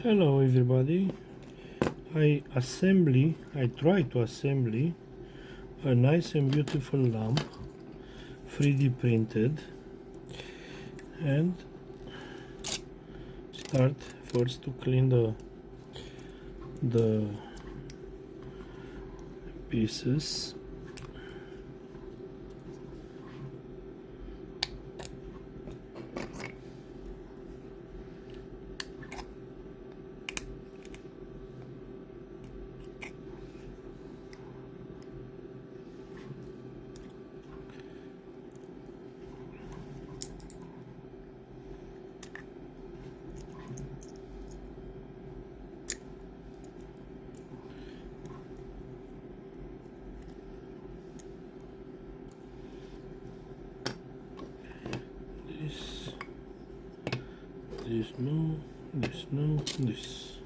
Hello everybody. I try to assemble a nice and beautiful lamp, 3D printed, and start first to clean the pieces. This.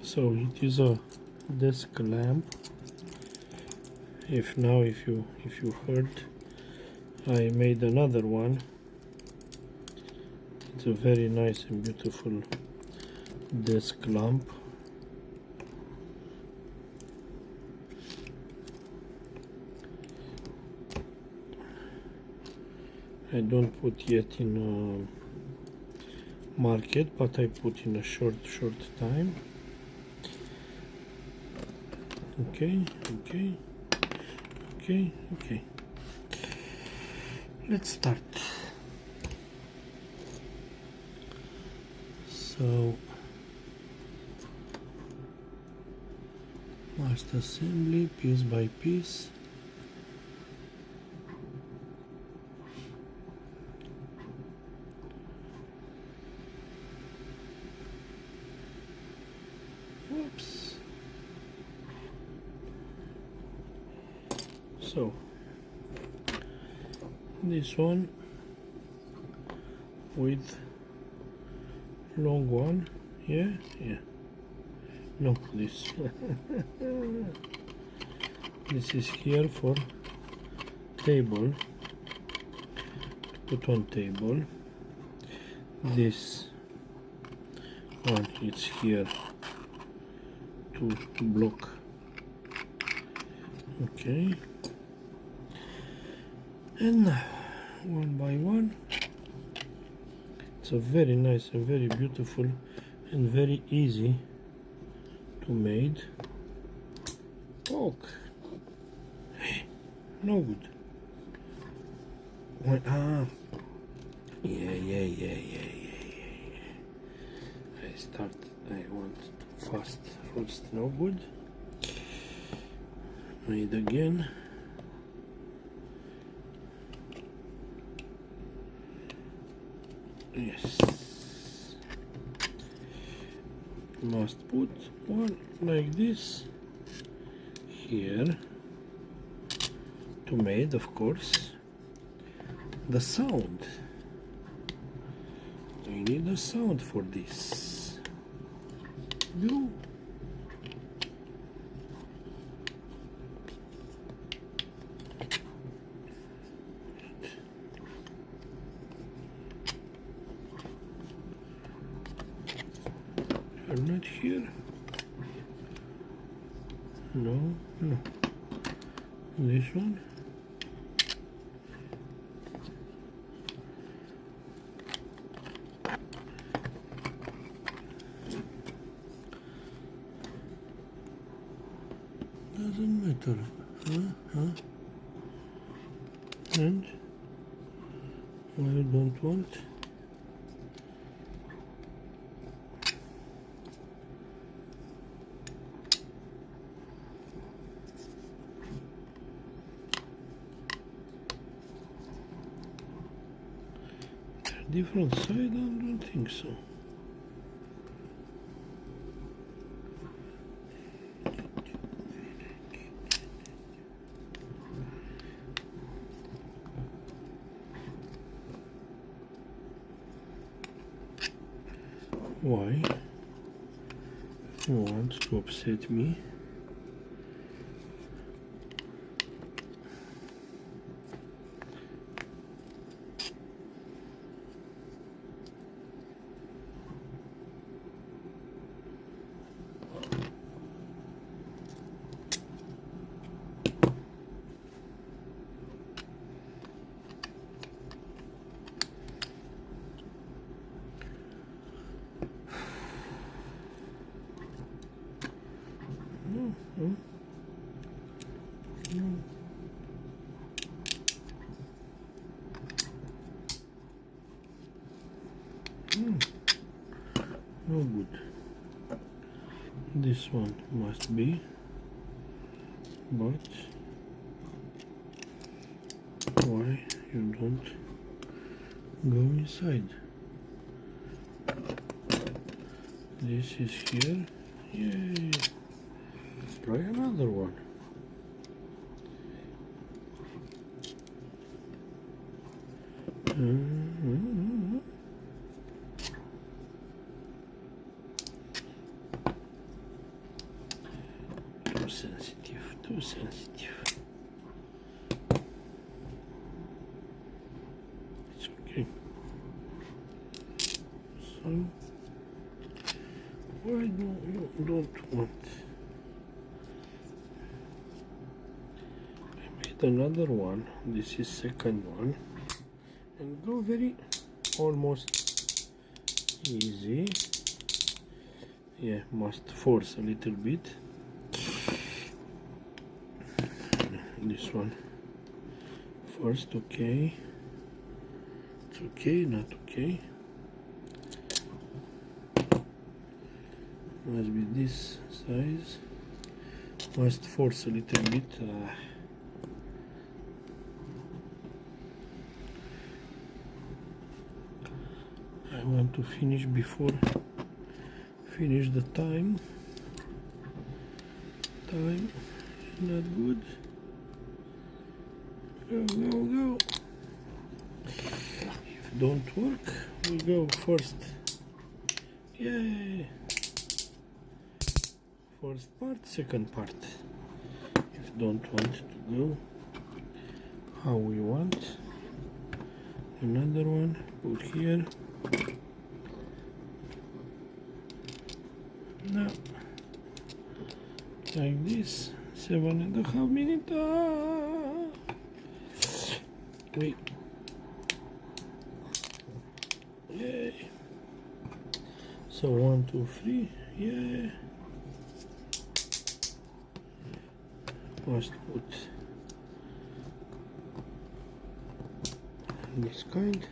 So it is a desk lamp. If you heard, I made another one. It's a very nice and beautiful desk lamp. I don't put yet in market, but I put in a short time. Okay. Let's start. So must assembly piece by piece. Whoops. So this one with long one, yeah. No, this this is here for table, to put on table. This one is here to block. Okay, and now one by one. It's a very nice and very beautiful and very easy to made. No good. Yeah. I want fast first. No good. Made again. Yes. Must put one like this here to make, of course, the sound. We need a sound for this. No. You're not here. No. This one. Doesn't matter. And I don't want. Different side? I don't think so. Why? You want to upset me? no good. This one must be, but why you don't go inside? This is here. Yay! Let's try another one. Too sensitive, too sensitive. It's okay. So, why don't want? I made another one. This is second one, and go very almost easy. Yeah, must force a little bit. This one first, okay. It's okay, not okay. Must be this size. Must force a little bit. I want to finish before finish the time. Time is not good. Go, go, go. If it don't work, we go first. Yay! First part, second part. If don't want to go how we want, another one, put here. Now, like this, 7.5 minutes. Wait. Yay. So 1, 2, 3. Yeah. Must put this kind.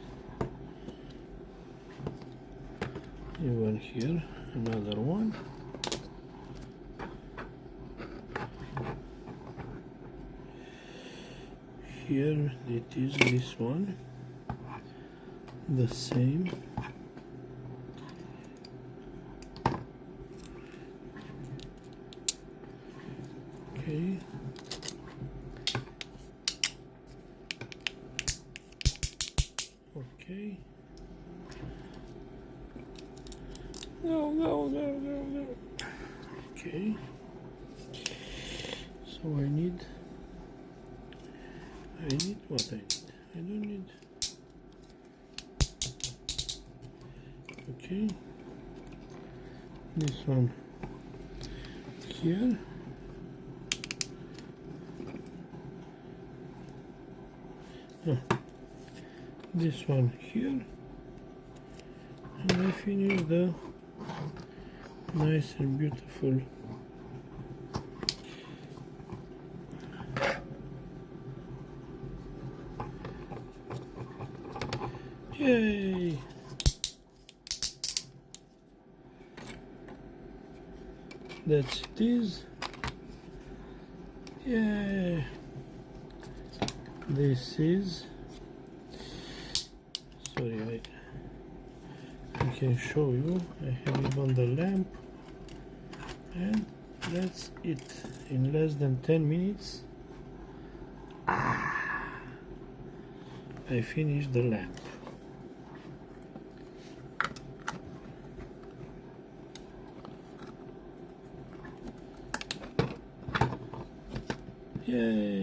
Even here, another one. Here it is this one, the same. Okay. Okay. Go, go, go, go, go. Okay. So I need what I need. I don't need. Okay. This one here. This one here. And I finish the nice and beautiful yay! That's it is. Yeah. This is. Sorry, I can show you. I have even the lamp, and that's it. In less than 10 minutes, I finished the lamp. Yay!